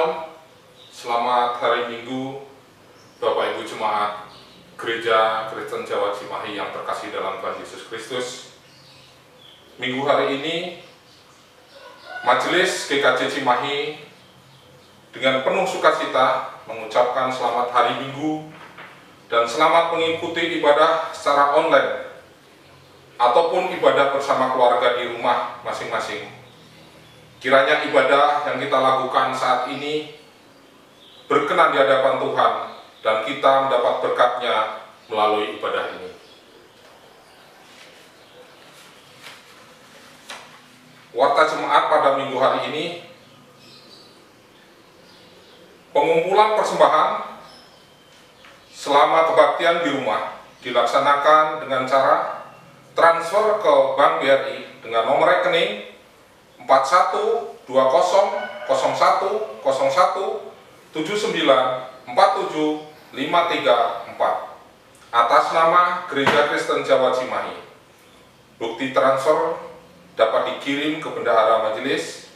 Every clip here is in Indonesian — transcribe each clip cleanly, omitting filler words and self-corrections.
Shalom, selamat hari Minggu Bapak Ibu Jemaat Gereja Kristen Jawa Cimahi yang terkasih dalam Tuhan Yesus Kristus. Minggu hari ini Majelis GKJ Cimahi dengan penuh sukacita mengucapkan selamat hari Minggu dan selamat mengikuti ibadah secara online ataupun ibadah bersama keluarga di rumah masing-masing. Kiranya ibadah yang kita lakukan saat ini berkenan di hadapan Tuhan dan kita mendapat berkat-Nya melalui ibadah ini. Warta jemaat pada minggu hari ini, pengumpulan persembahan selama kebaktian di rumah dilaksanakan dengan cara transfer ke Bank BRI dengan nomor rekening 41200179475334 atas nama Gereja Kristen Jawa Cimahi. Bukti transfer dapat dikirim ke bendahara majelis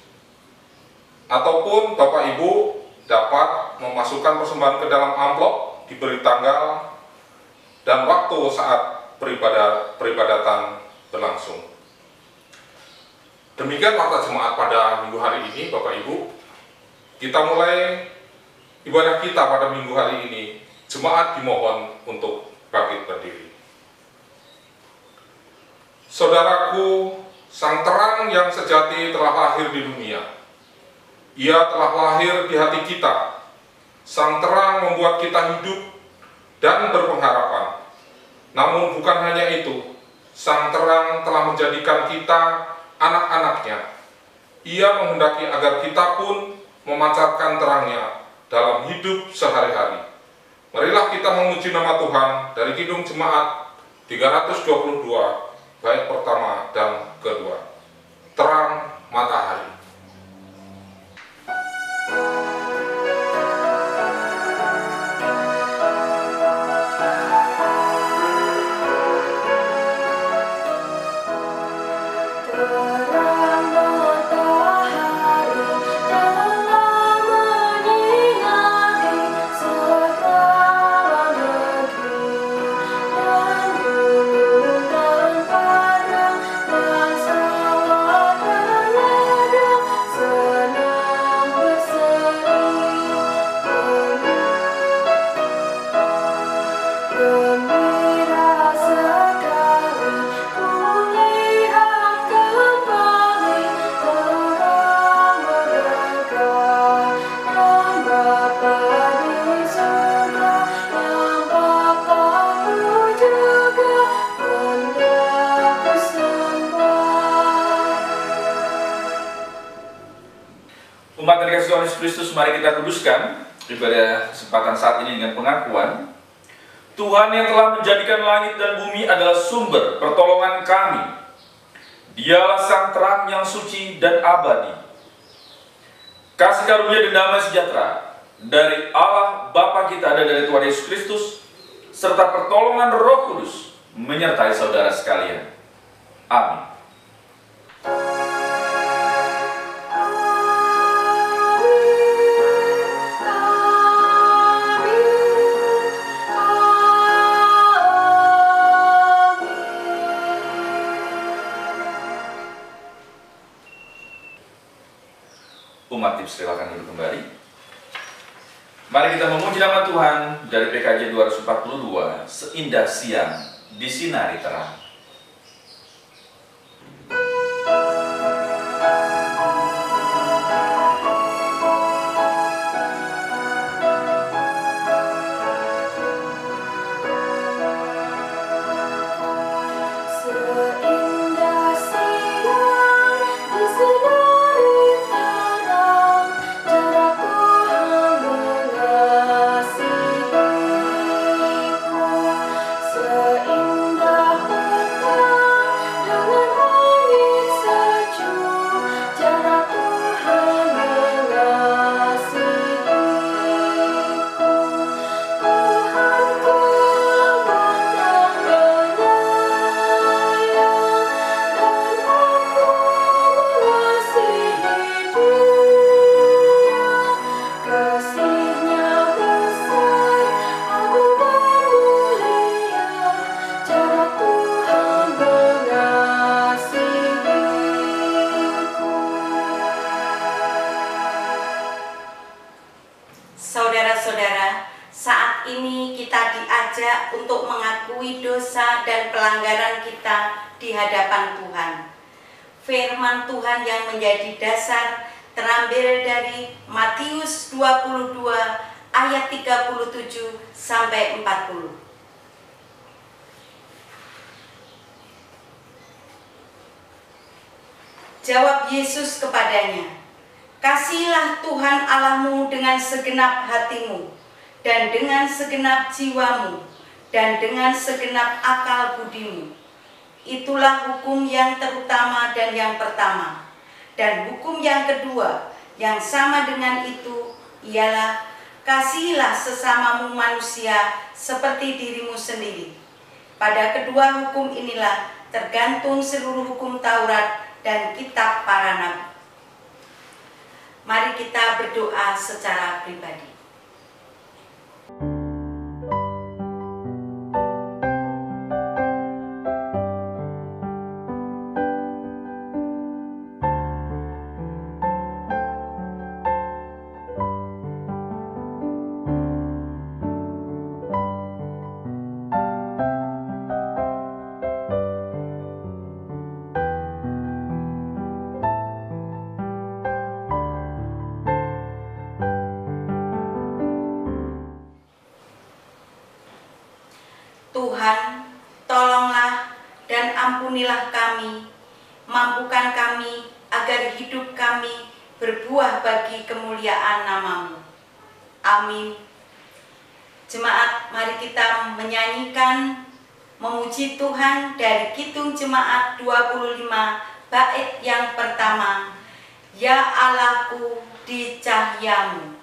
ataupun Bapak Ibu dapat memasukkan persembahan ke dalam amplop, diberi tanggal dan waktu saat peribadatan berlangsung. Demikian warta jemaat pada minggu hari ini, Bapak Ibu. Kita mulai ibadah kita pada minggu hari ini. Jemaat dimohon untuk bangkit berdiri. Saudaraku, sang terang yang sejati telah lahir di dunia. Ia telah lahir di hati kita. Sang terang membuat kita hidup dan berpengharapan. Namun bukan hanya itu, sang terang telah menjadikan kita anak-anaknya. Ia menghendaki agar kita pun memancarkan terangnya dalam hidup sehari-hari. Marilah kita memuji nama Tuhan dari Kidung Jemaat 322, bait pertama dan kedua. Terang matahari. Umat yang dikasihi Tuhan Yesus Kristus, mari kita kuduskan ibadah kesempatan saat ini dengan pengakuan Tuhan yang telah menjadikan langit dan bumi adalah sumber pertolongan kami. Dialah sang terang yang suci dan abadi. Kasih karunia dan damai sejahtera dari Allah Bapa kita dan dari Tuhan Yesus Kristus serta pertolongan Roh Kudus menyertai saudara sekalian. Amin. Umat tips silakan duduk kembali. Mari kita memuji nama Tuhan dari PKJ 242, seindah siang disinari terang. Seindah Saudara-saudara, saat ini kita diajak untuk mengakui dosa dan pelanggaran kita di hadapan Tuhan. Firman Tuhan yang menjadi dasar terambil dari Matius 22 ayat 37 sampai 40. Jawab Yesus kepadanya, "Kasihilah Tuhan Allahmu dengan segenap hatimu, dan dengan segenap jiwamu, dan dengan segenap akal budimu. Itulah hukum yang terutama dan yang pertama. Dan hukum yang kedua, yang sama dengan itu, ialah kasihilah sesamamu manusia seperti dirimu sendiri. Pada kedua hukum inilah tergantung seluruh hukum Taurat dan kitab para nabi." Mari kita berdoa secara pribadi. Tuhan, tolonglah dan ampunilah kami, mampukan kami agar hidup kami berbuah bagi kemuliaan nama-Mu. Amin. Jemaat, mari kita menyanyikan memuji Tuhan dari Kidung Jemaat 25 bait yang pertama, "Ya Allahku di cahyamu."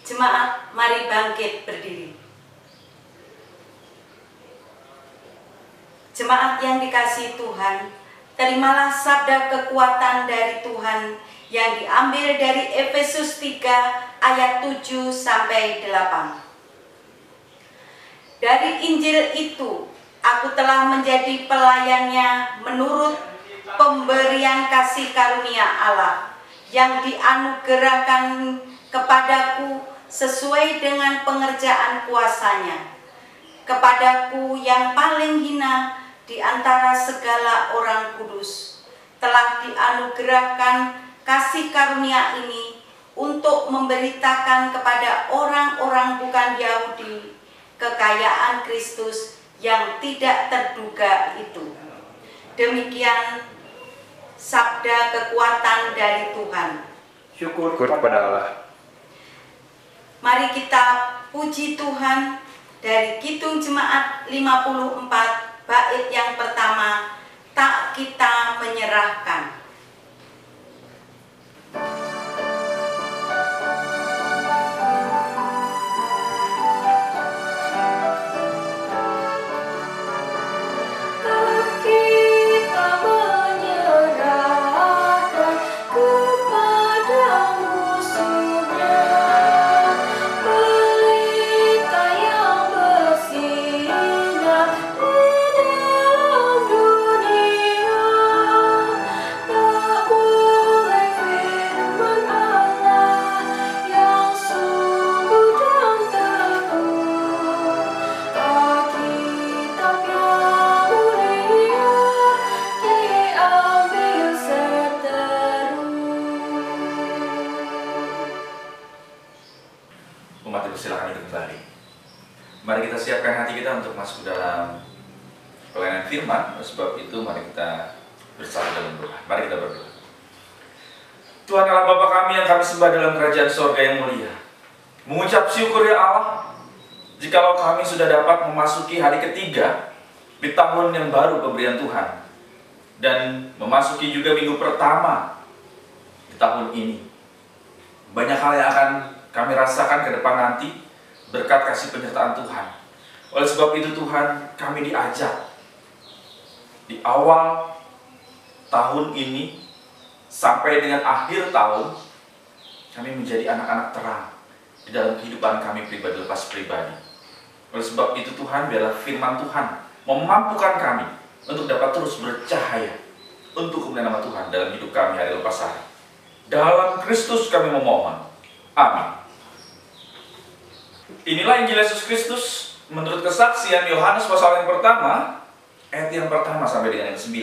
Jemaat, mari bangkit berdiri. Jemaat yang dikasihi Tuhan, terimalah sabda kekuatan dari Tuhan yang diambil dari Efesus 3 ayat 7 sampai 8. Dari Injil itu, aku telah menjadi pelayannya menurut pemberian kasih karunia Allah yang dianugerahkan kepadaku sesuai dengan pengerjaan kuasanya. Kepadaku yang paling hina di antara segala orang kudus, telah dianugerahkan kasih karunia ini untuk memberitakan kepada orang-orang bukan Yahudi kekayaan Kristus yang tidak terduga itu. Demikian sabda kekuatan dari Tuhan. Syukur kepada Allah. Mari kita puji Tuhan dari Kidung Jemaat 54 bait yang pertama, "Tak kita menyerahkan." Umat dipersilakan hidup kembali. Mari kita siapkan hati kita untuk masuk ke dalam pelayanan firman. Sebab itu mari kita bersatu dalam doa. Mari kita berdoa. Tuhan Allah Bapa kami yang kami sembah dalam kerajaan sorga yang mulia, mengucap syukur ya Allah, jikalau kami sudah dapat memasuki hari ketiga di tahun yang baru pemberian Tuhan, dan memasuki juga minggu pertama tahun ini. Banyak hal yang akan kami rasakan ke depan nanti berkat kasih penyertaan Tuhan. Oleh sebab itu Tuhan, kami diajak di awal tahun ini sampai dengan akhir tahun, kami menjadi anak-anak terang di dalam kehidupan kami pribadi lepas pribadi. Oleh sebab itu Tuhan, biarlah firman Tuhan memampukan kami untuk dapat terus bercahaya untuk kemuliaan nama Tuhan dalam hidup kami hari lepas hari. Dalam Kristus kami memohon. Amin. Inilah Injil Yesus Kristus menurut kesaksian Yohanes pasal yang pertama, ayat yang pertama sampai dengan yang ke-9.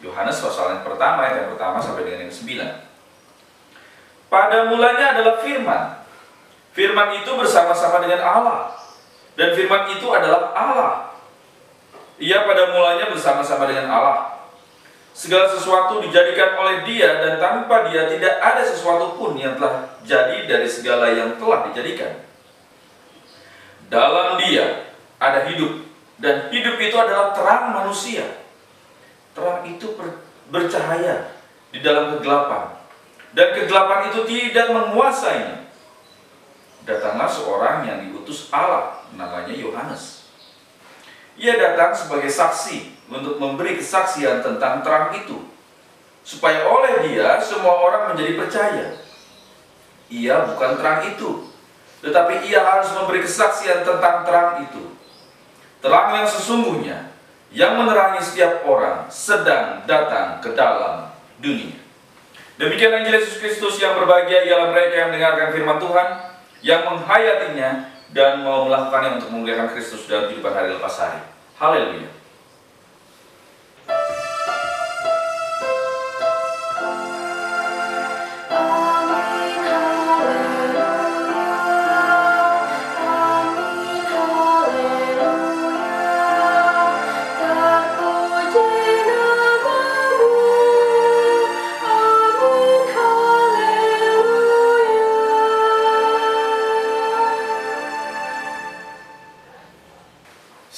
Yohanes pasal yang pertama, ayat yang pertama sampai dengan yang ke-9. Pada mulanya adalah firman. Firman itu bersama-sama dengan Allah. Dan firman itu adalah Allah. Ia pada mulanya bersama-sama dengan Allah. Segala sesuatu dijadikan oleh Dia, dan tanpa Dia tidak ada sesuatu pun yang telah jadi dari segala yang telah dijadikan. Dalam Dia ada hidup, dan hidup itu adalah terang manusia. Terang itu bercahaya di dalam kegelapan, dan kegelapan itu tidak menguasainya. Datanglah seorang yang diutus Allah, namanya Yohanes. Ia datang sebagai saksi untuk memberi kesaksian tentang terang itu, supaya oleh Dia semua orang menjadi percaya. Ia bukan terang itu, tetapi ia harus memberi kesaksian tentang terang itu. Terang yang sesungguhnya, yang menerangi setiap orang, sedang datang ke dalam dunia. Demikian Injil Yesus Kristus. Yang berbahagia ialah mereka yang mendengarkan firman Tuhan, yang menghayatinya, dan mau melakukannya untuk memuliakan Kristus dalam kehidupan hari lepas hari. Haleluya.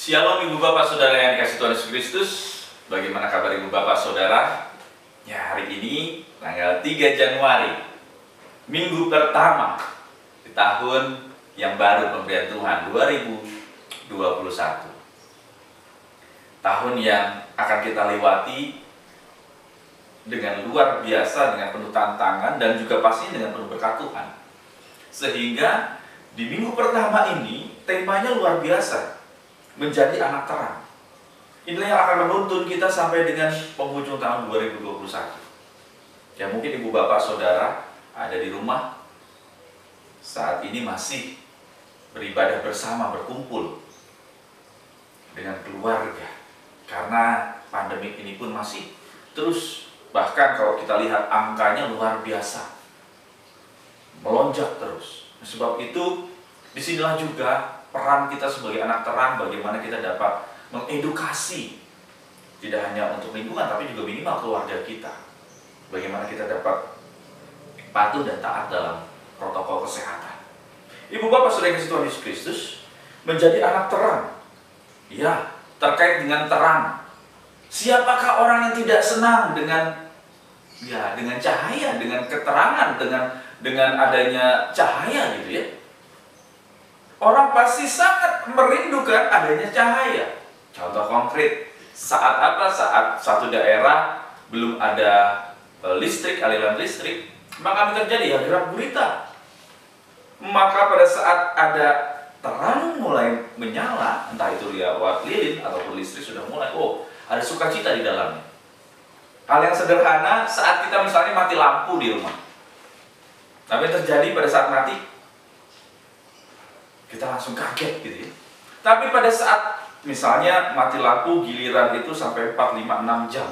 Shalom Ibu Bapak Saudara yang dikasihi Tuhan Yesus Kristus. Bagaimana kabar Ibu Bapak Saudara? Ya, hari ini tanggal 3 Januari, minggu pertama di tahun yang baru pemberian Tuhan 2021. Tahun yang akan kita lewati dengan luar biasa, dengan penuh tantangan, dan juga pasti dengan penuh berkat Tuhan. Sehingga di minggu pertama ini temanya luar biasa, menjadi anak terang. Inilah yang akan menuntun kita sampai dengan penghujung tahun 2021. Ya, mungkin Ibu Bapak Saudara ada di rumah saat ini masih beribadah bersama, berkumpul dengan keluarga, karena pandemi ini pun masih terus. Bahkan kalau kita lihat angkanya luar biasa, melonjak terus. Sebab itu disinilah juga peran kita sebagai anak terang, bagaimana kita dapat mengedukasi tidak hanya untuk lingkungan tapi juga minimal keluarga kita. Bagaimana kita dapat patuh dan taat dalam protokol kesehatan. Ibu Bapak Saudara yang dikasihi Tuhan Yesus Kristus, menjadi anak terang. Ya, terkait dengan terang. Siapakah orang yang tidak senang dengan cahaya, dengan keterangan, dengan adanya cahaya gitu ya? Orang pasti sangat merindukan adanya cahaya. Contoh konkret, saat apa? Saat satu daerah belum ada listrik, aliran listrik, maka terjadi ya gerak gurita. Maka pada saat ada terang mulai menyala, entah itu lewat lilin ataupun listrik sudah mulai, ada sukacita di dalamnya. Hal yang sederhana saat kita misalnya mati lampu di rumah. Tapi yang terjadi pada saat mati, kita langsung kaget gitu ya. Tapi pada saat misalnya mati lampu giliran itu sampai 4, 5, 6 jam,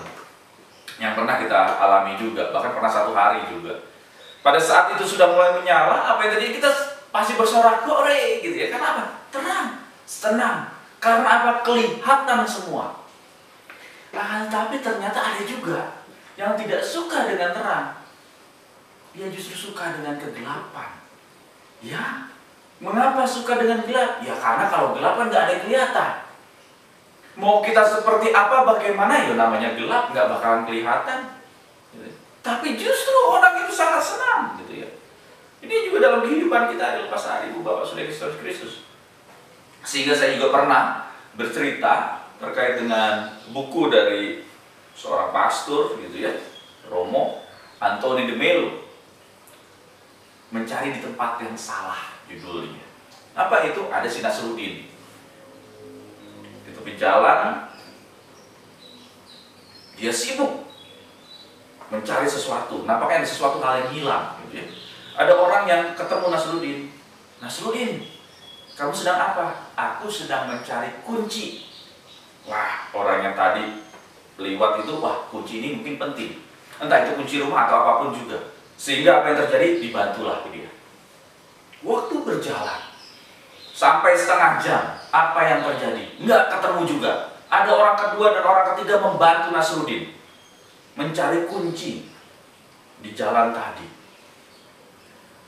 yang pernah kita alami juga, bahkan pernah 1 hari juga. Pada saat itu sudah mulai menyala, apa yang terjadi? Kita pasti bersorak gore gitu ya. Karena apa? Terang, tenang. Karena apa? Kelihatan semua. Tapi ternyata ada juga yang tidak suka dengan terang. Dia justru suka dengan kegelapan. Ya, mengapa suka dengan gelap? Ya karena kalau gelap kan nggak ada yang kelihatan. Mau kita seperti apa, bagaimana ya namanya gelap, nggak bakalan kelihatan. Tapi justru orang dalam kehidupan kita adalah pasar Ibu Bapak Saudara Kristus. Sehingga saya juga pernah bercerita terkait dengan buku dari seorang pastor gitu ya, Romo Anthony de Mello, Mencari di Tempat yang Salah judulnya. Apa itu? Ada si Nasruddin di tepi jalan, dia sibuk mencari sesuatu. Nampaknya ada sesuatu hal yang hilang gitu ya. Ada orang yang ketemu Nasruddin. Nasruddin, kamu sedang apa? Aku sedang mencari kunci. Wah, orang yang tadi lewat itu, wah, kunci ini mungkin penting. Entah itu kunci rumah atau apapun juga. Sehingga apa yang terjadi? Dibantulah dia. Waktu berjalan sampai setengah jam, apa yang terjadi? Enggak ketemu juga. Ada orang kedua dan orang ketiga membantu Nasruddin mencari kunci di jalan tadi.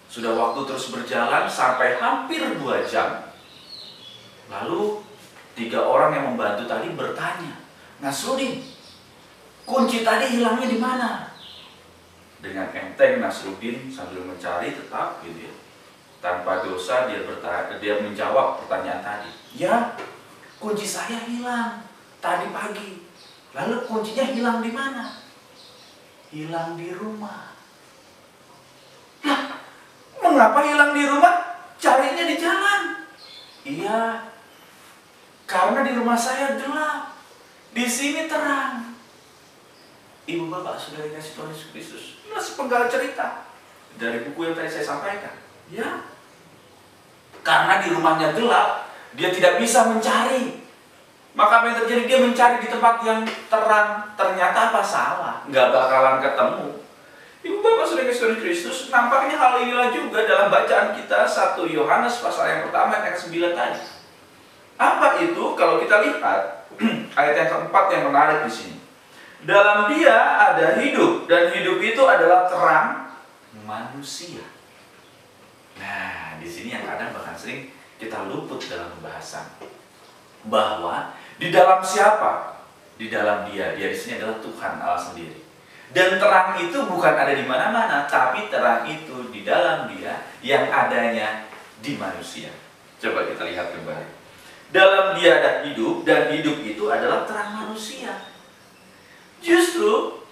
Sudah waktu terus berjalan sampai hampir 2 jam. Lalu 3 orang yang membantu tadi bertanya, Nasruddin, kunci tadi hilangnya di mana? Dengan enteng Nasruddin sambil mencari tetap gitu ya, tanpa dosa dia menjawab pertanyaan tadi. Ya, kunci saya hilang tadi pagi. Lalu kuncinya hilang di mana? Hilang di rumah. Lah, mengapa hilang di rumah? Carinya di jalan. Iya, karena di rumah saya gelap, di sini terang. Ibu Bapak Saudara kasih Tuhan Yesus Kristus, ini sepenggal cerita dari buku yang tadi saya sampaikan. Ya, karena di rumahnya gelap, dia tidak bisa mencari. Maka apa yang terjadi? Dia mencari di tempat yang terang. Ternyata apa? Salah, nggak bakalan ketemu. Ibu Bapak Saudara kasih Tuhan Kristus, nampaknya hal inilah juga dalam bacaan kita 1 Yohanes pasal yang pertama ayat 9 tadi. Apa itu? Kalau kita lihat ayat yang keempat yang menarik di sini. Dalam dia ada hidup, dan hidup itu adalah terang manusia. Nah, di sini yang kadang bahkan sering kita luput dalam pembahasan bahwa di dalam siapa? Di dalam dia. Dia di sini adalah Tuhan Allah sendiri. Dan terang itu bukan ada di mana-mana, tapi terang itu di dalam dia yang adanya di manusia. Coba kita lihat kembali. Dalam dia ada hidup, dan hidup itu adalah terang manusia. Justru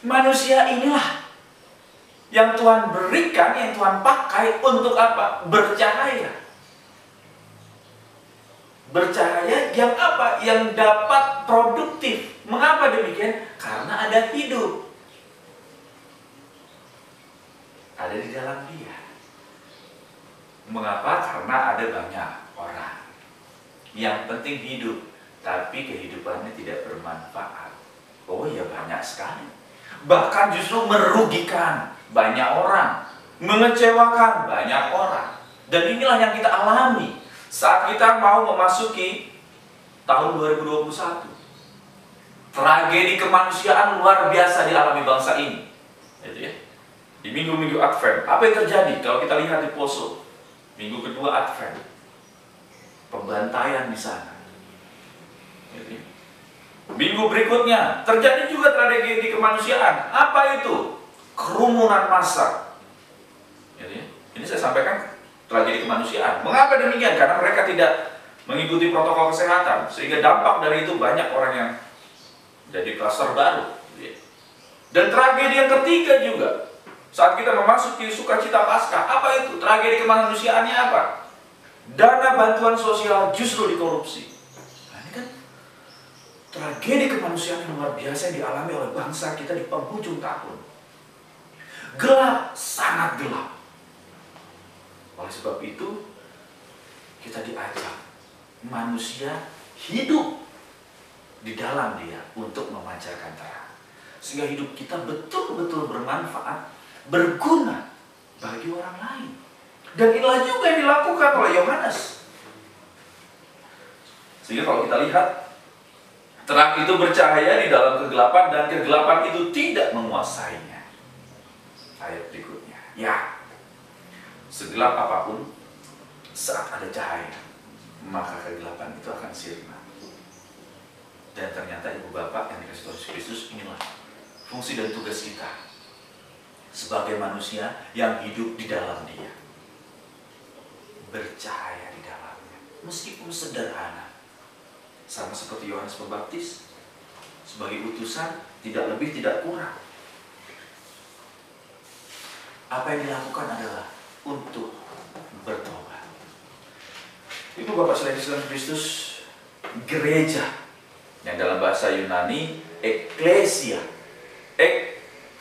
manusia inilah yang Tuhan berikan, yang Tuhan pakai untuk apa? Bercahaya. Bercahaya yang apa? Yang dapat produktif. Mengapa demikian? Karena ada hidup. Ada di dalam dia. Mengapa? Karena ada banyak orang yang penting hidup, tapi kehidupannya tidak bermanfaat. Oh ya, banyak sekali. Bahkan justru merugikan banyak orang, mengecewakan banyak orang. Dan inilah yang kita alami saat kita mau memasuki tahun 2021. Tragedi kemanusiaan luar biasa dialami bangsa ini. Itu ya. Di minggu-minggu Advent, apa yang terjadi? Kalau kita lihat di Poso, minggu kedua Advent, pembantaian di sana. Gitu ya. Minggu berikutnya terjadi juga tragedi kemanusiaan. Apa itu? Kerumunan massa. Ini saya sampaikan tragedi kemanusiaan. Mengapa demikian? Karena mereka tidak mengikuti protokol kesehatan, sehingga dampak dari itu banyak orang yang jadi klaster baru. Dan tragedi yang ketiga juga, saat kita memasuki sukacita Paskah, apa itu? Tragedi kemanusiaannya apa? Dana bantuan sosial justru dikorupsi. Tragedi kemanusiaan yang luar biasa yang dialami oleh bangsa kita di penghujung tahun. Gelap, sangat gelap. Oleh sebab itu, kita diajak manusia hidup di dalam dia untuk memancarkan terang. Sehingga hidup kita betul-betul bermanfaat, berguna bagi orang lain. Dan inilah juga yang dilakukan oleh Yohanes. Sehingga kalau kita lihat, terang itu bercahaya di dalam kegelapan, dan kegelapan itu tidak menguasainya. Ayat berikutnya. Ya, segelap apapun, saat ada cahaya, maka kegelapan itu akan sirna. Dan ternyata Ibu Bapak yang dikasih Tuhan Kristus, inilah fungsi dan tugas kita sebagai manusia yang hidup di dalam dia. bercahaya di dalamnya. Meskipun sederhana. Sama seperti Yohanes Pembaptis, sebagai utusan, tidak lebih tidak kurang. Apa yang dilakukan adalah untuk bertobat. Ibu bapak saudara Islam Kristus, gereja yang dalam bahasa Yunani eklesia,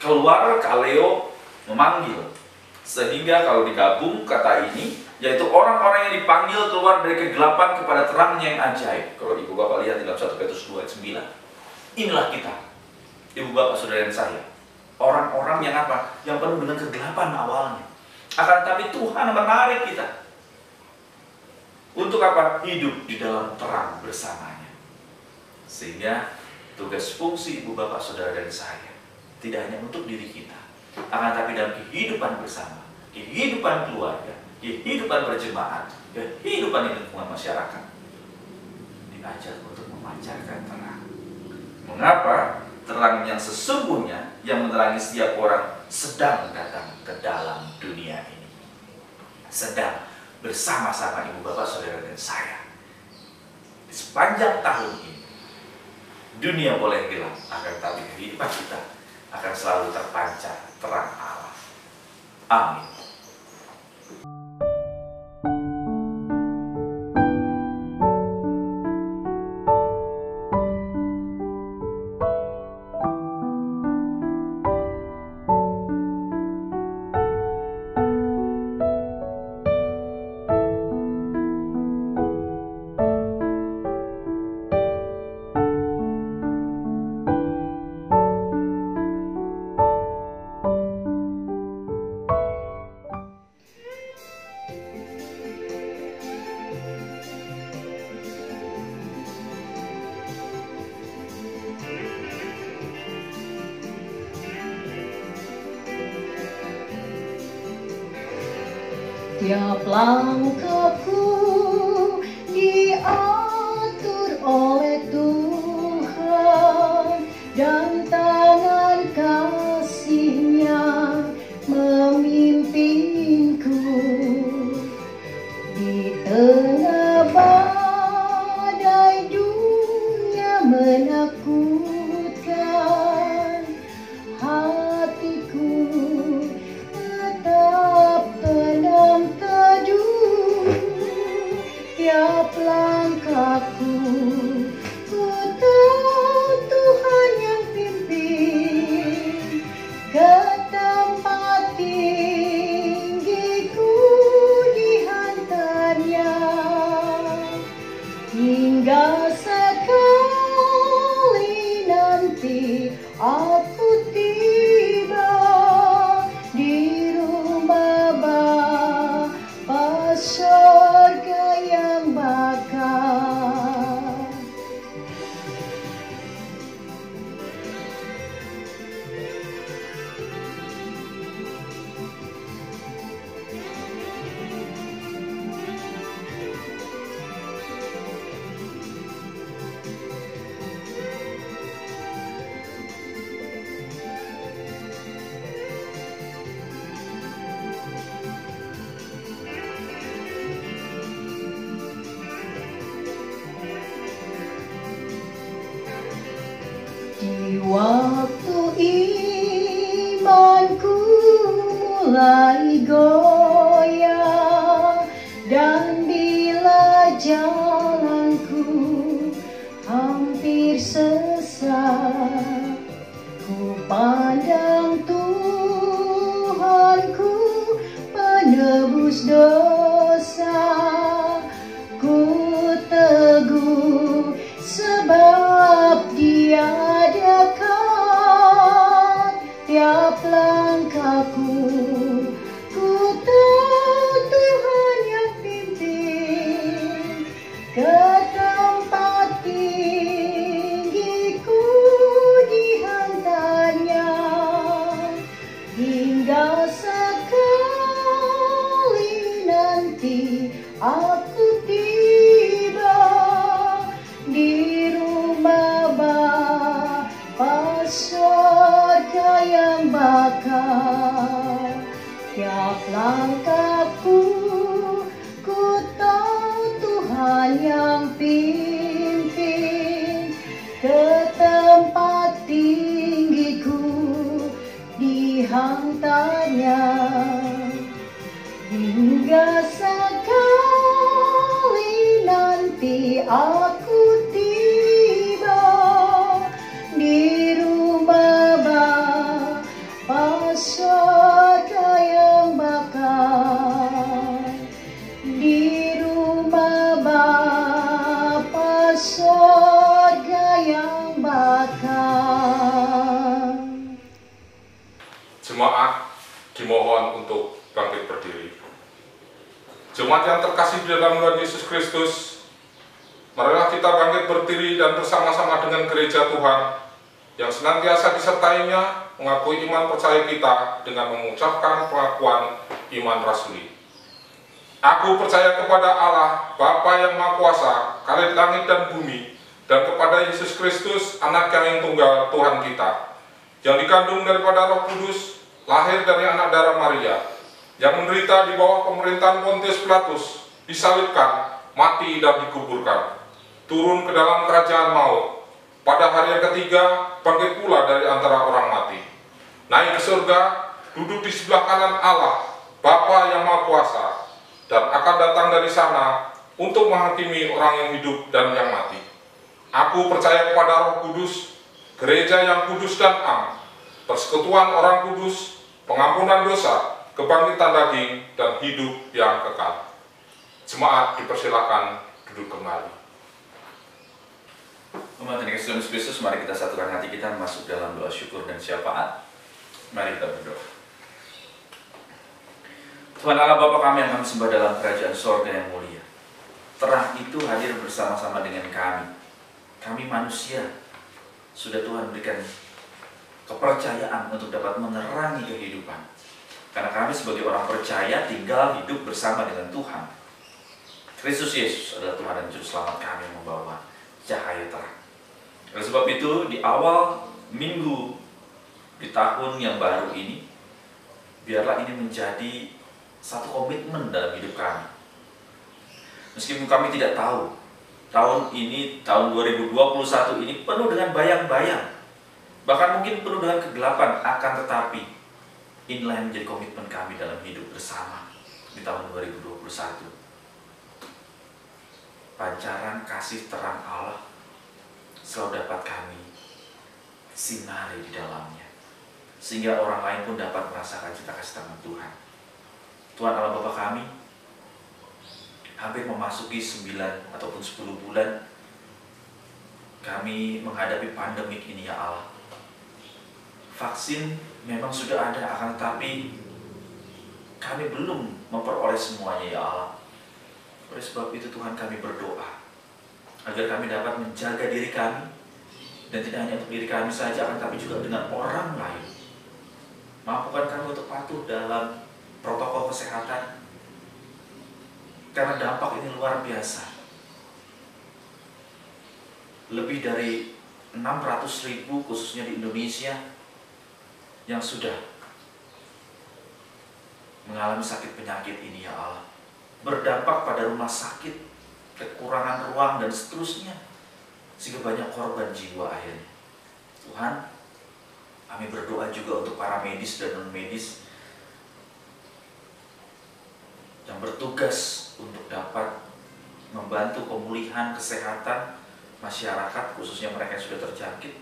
keluar kaleo, memanggil. Sehingga kalau digabung kata ini, yaitu orang-orang yang dipanggil keluar dari kegelapan kepada terangnya yang ajaib. Kalau ibu bapak lihat di dalam 1 Petrus 2 ayat 9, inilah kita, ibu bapak saudara dan saya, orang-orang yang apa? Yang penuh dengan kegelapan awalnya. Akan tetapi Tuhan menarik kita untuk apa? Hidup di dalam terang bersamanya. Sehingga tugas fungsi ibu bapak saudara dan saya tidak hanya untuk diri kita, akan tetapi dalam kehidupan bersama, kehidupan keluarga, kehidupan berjemaat, kehidupan di lingkungan masyarakat, diajar untuk memancarkan terang. Mengapa? Terang yang sesungguhnya yang menerangi setiap orang sedang datang ke dalam dunia ini. Sedang bersama-sama ibu bapak saudara dan saya. Di sepanjang tahun ini, dunia boleh gelap, akan tetapi kehidupan kita akan selalu terpancar terang Allah. Amin. Tiap langkahku diatur oleh Tuhan, dan tangan kasih-Nya memimpinku. Di tengah badai dunia menakutkan, hatiku tetap tenang teduh. Tiap langkahku ku tahu Tuhan yang pimpin, ke tempat tinggiku dihantarnya, hingga sekali nanti aku tiba di rumah Bapa surga yang bakal. Di waktu imanku mulai goyah, dan bila jalanku hampir sesat, ku pandang Tuhanku penebus dosa. Ku teguh sebab Dia dekat. Tiap langkahku ku tahu Tuhan yang pimpin, ke tempat tinggiku dihantarnya, hingga sekali nanti aku tiba di rumah Bapa surga yang bakal. Tiap langkahku ku yang tanya, hingga sekali nanti aku tiba di rumah Bapa surga yang bakal, di rumah Bapa surga yang bakal. Jemaat dimohon untuk bangkit berdiri. Jemaat yang terkasih di dalam Tuhan Yesus Kristus, marilah kita bangkit berdiri dan bersama-sama dengan gereja Tuhan yang senantiasa disertainya mengakui iman percaya kita dengan mengucapkan pengakuan iman rasuli. Aku percaya kepada Allah, Bapa yang Maha Kuasa, Khalid langit dan bumi, dan kepada Yesus Kristus, Anak yang tunggal Tuhan kita, yang dikandung daripada Roh Kudus, lahir dari anak darah Maria, yang menderita di bawah pemerintahan Pontius Pilatus, disalibkan, mati dan dikuburkan, turun ke dalam kerajaan maut, pada hari yang ketiga bangkit pula dari antara orang mati, naik ke surga, duduk di sebelah kanan Allah, Bapa yang Maha Kuasa, dan akan datang dari sana untuk menghakimi orang yang hidup dan yang mati. Aku percaya kepada Roh Kudus, gereja yang kudus dan am, persekutuan orang kudus, pengampunan dosa, kebangkitan daging, dan hidup yang kekal. Jemaat dipersilakan duduk kembali. Umat yang dikasihi Yesus Kristus, mari kita satukan hati kita masuk dalam doa syukur dan syafaat. Mari kita berdoa. Tuhan Allah Bapa kami yang kami sembah dalam kerajaan sorga yang mulia, terang itu hadir bersama-sama dengan kami. Kami manusia, sudah Tuhan berikan kepercayaan untuk dapat menerangi kehidupan. Karena kami sebagai orang percaya tinggal hidup bersama dengan Tuhan. Kristus Yesus adalah Tuhan dan Juru Selamat kami yang membawa cahaya terang. Oleh sebab itu, di awal minggu di tahun yang baru ini, biarlah ini menjadi satu komitmen dalam hidup kami. Meskipun kami tidak tahu, tahun ini, tahun 2021 ini penuh dengan bayang-bayang, bahkan mungkin penuh dengan kegelapan, akan tetapi inilah yang menjadi komitmen kami dalam hidup bersama di tahun 2021. Pancaran kasih terang Allah selalu dapat kami sinari di dalamnya, sehingga orang lain pun dapat merasakan cita kasih tangan Tuhan. Tuhan Allah Bapa kami, hampir memasuki 9 ataupun 10 bulan kami menghadapi pandemik ini ya Allah. Vaksin memang sudah ada, akan tetapi kami belum memperoleh semuanya ya Allah. Oleh sebab itu Tuhan kami berdoa agar kami dapat menjaga diri kami, dan tidak hanya untuk diri kami saja, akan tetapi juga dengan orang lain. Mampukan kami untuk patuh dalam protokol kesehatan, karena dampak ini luar biasa. Lebih dari 600.000 khususnya di Indonesia yang sudah mengalami sakit penyakit ini ya Allah. Berdampak pada rumah sakit, kekurangan ruang dan seterusnya, sehingga banyak korban jiwa akhirnya. Tuhan, kami berdoa juga untuk para medis dan non-medis yang bertugas untuk dapat membantu pemulihan kesehatan masyarakat, khususnya mereka yang sudah terjangkit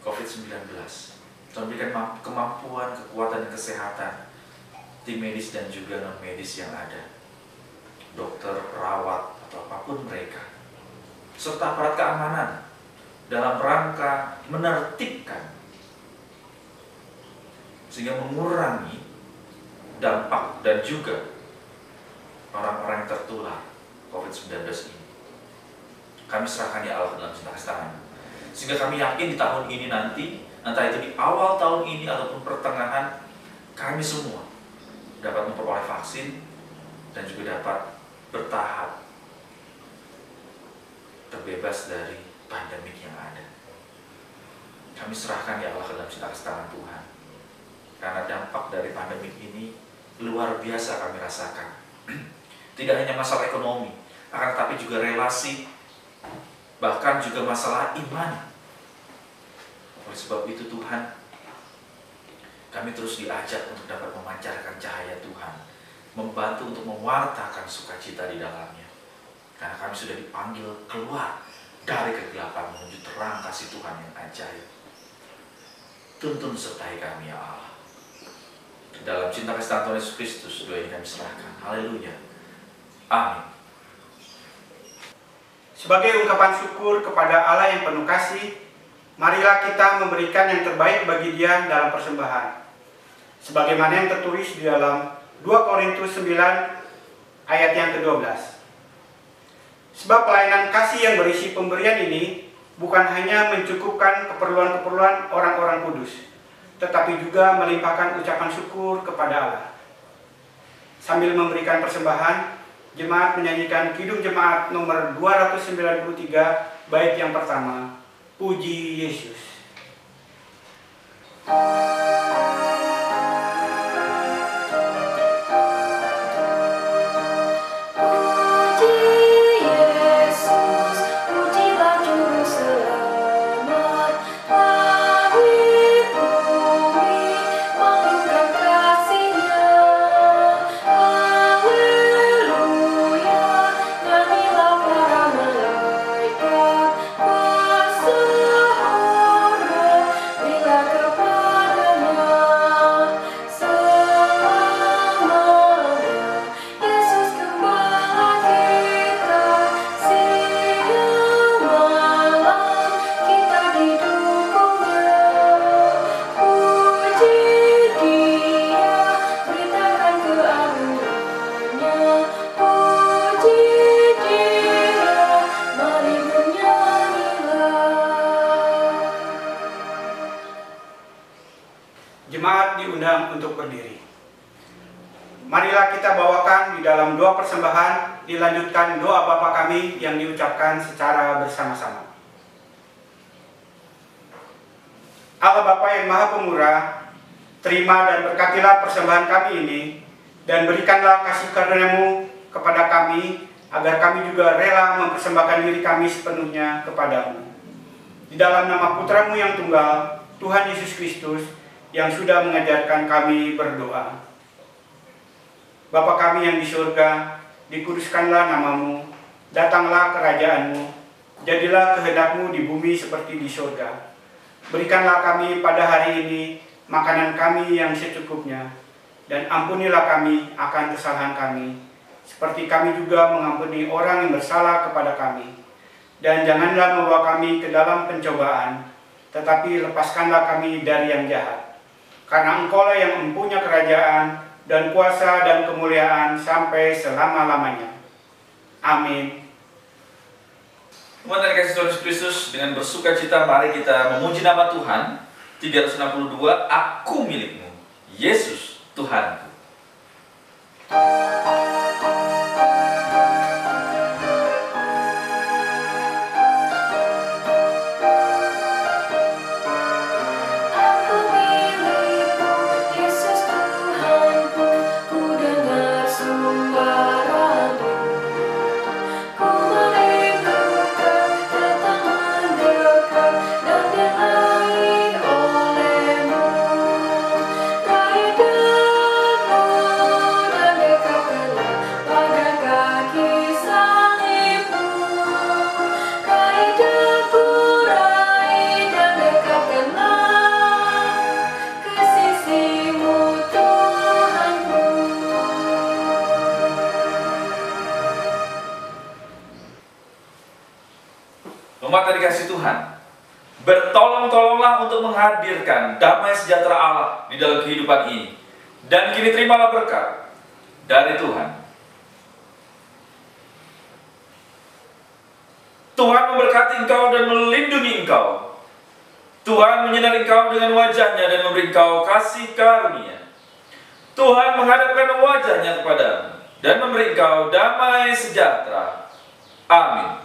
COVID-19. Tuhan berikan kemampuan, kekuatan, dan kesehatan tim medis dan juga non-medis yang ada, dokter, perawat, atau apapun mereka, serta aparat keamanan dalam rangka menertibkan sehingga mengurangi dampak dan juga orang-orang yang tertular COVID-19 ini. Kami serahkan ya Allah dalam cinta kasih tangan, sehingga kami yakin di tahun ini nanti, entah itu di awal tahun ini ataupun pertengahan, kami semua dapat memperoleh vaksin dan juga dapat bertahap terbebas dari pandemik yang ada. Kami serahkan ya Allah ke dalam cinta kasih tangan Tuhan, karena dampak dari pandemik ini luar biasa kami rasakan. Tidak hanya masalah ekonomi, akan tetapi juga relasi, bahkan juga masalah iman. Oleh sebab itu Tuhan, kami terus diajak untuk dapat memancarkan cahaya Tuhan, membantu untuk mewartakan sukacita di dalamnya. Karena kami sudah dipanggil keluar dari kegelapan menuju terang kasih Tuhan yang ajaib. Tuntun sertai kami ya Allah. Dalam cinta kasih Tuhan Yesus Kristus, doa ini kami serahkan. Haleluya. Amin. Sebagai ungkapan syukur kepada Allah yang penuh kasih, marilah kita memberikan yang terbaik bagi Dia dalam persembahan. Sebagaimana yang tertulis di dalam 2 Korintus 9 ayat yang ke-12. Sebab pelayanan kasih yang berisi pemberian ini bukan hanya mencukupkan keperluan-keperluan orang-orang kudus, tetapi juga melimpahkan ucapan syukur kepada Allah. Sambil memberikan persembahan, jemaat menyanyikan Kidung Jemaat nomor 293 bait yang pertama, Puji Yesus. Jemaat diundang untuk berdiri. Marilah kita bawakan di dalam doa persembahan, dilanjutkan doa Bapa kami yang diucapkan secara bersama-sama. Allah Bapa yang Maha Pemurah, terima dan berkatilah persembahan kami ini, dan berikanlah kasih karunia-Mu kepada kami, agar kami juga rela mempersembahkan diri kami sepenuhnya kepadamu. Di dalam nama Putra-Mu yang tunggal, Tuhan Yesus Kristus, yang sudah mengajarkan kami berdoa. Bapa kami yang di surga, dikuduskanlah nama-Mu, datanglah kerajaan-Mu, jadilah kehendak-Mu di bumi seperti di surga. Berikanlah kami pada hari ini makanan kami yang secukupnya, dan ampunilah kami akan kesalahan kami, seperti kami juga mengampuni orang yang bersalah kepada kami. Dan janganlah membawa kami ke dalam pencobaan, tetapi lepaskanlah kami dari yang jahat. Karena Engkaulah yang mempunyai kerajaan dan kuasa dan kemuliaan sampai selama-lamanya. Amin. Umat yang dikasihi Tuhan Yesus Kristus, dengan bersukacita mari kita memuji nama Tuhan. 362, Aku milikmu, Yesus Tuhanku. Umat yang dikasihi Tuhan, bertolong-tolonglah untuk menghadirkan damai sejahtera Allah di dalam kehidupan ini. Dan kini terimalah berkat dari Tuhan. Tuhan memberkati engkau dan melindungi engkau. Tuhan menyinari engkau dengan wajahnya dan memberi engkau kasih karunia. Tuhan menghadapkan wajahnya kepadamu dan memberi engkau damai sejahtera. Amin.